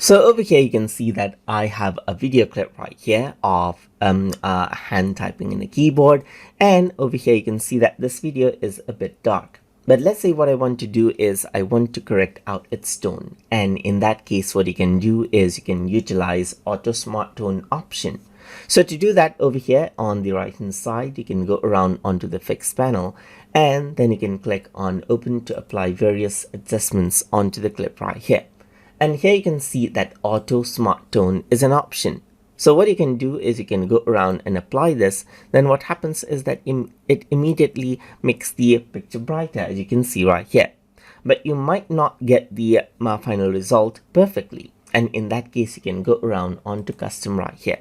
So over here you can see that I have a video clip right here of hand typing in a keyboard, and over here you can see that this video is a bit dark. But let's say what I want to do is I want to correct out its tone, and in that case what you can do is you can utilize Auto Smart Tone option. So to do that, over here on the right hand side you can go around onto the fixed panel, and then you can click on open to apply various adjustments onto the clip right here. And here you can see that Auto Smart Tone is an option. So what you can do is you can go around and apply this. Then what happens is that it immediately makes the picture brighter, as you can see right here. But you might not get the final result perfectly. And in that case, you can go around onto custom right here.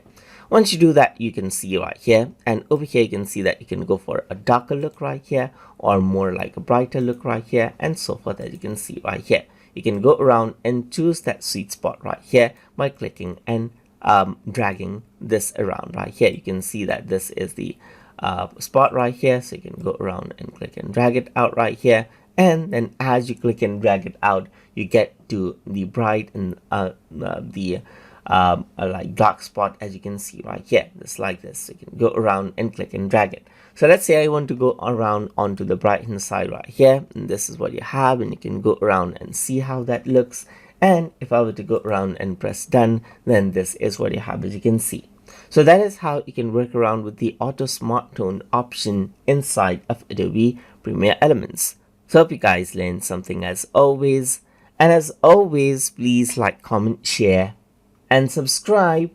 Once you do that, you can see right here, and over here you can see that you can go for a darker look right here, or more like a brighter look right here, and so forth, as you can see right here. You can go around and choose that sweet spot right here by clicking and dragging this around right here. You can see that this is the spot right here, so you can go around and click and drag it out right here, and then as you click and drag it out, you get to the bright and like dark spot, as you can see right here, just like this. So you can go around and click and drag it. So let's say I want to go around onto the right hand side right here, and this is what you have, and you can go around and see how that looks. And if I were to go around and press done, then this is what you have, as you can see. So that is how you can work around with the Auto Smart Tone option inside of Adobe Premiere Elements. So hope you guys learned something as always, and as always, please like, comment, share and subscribe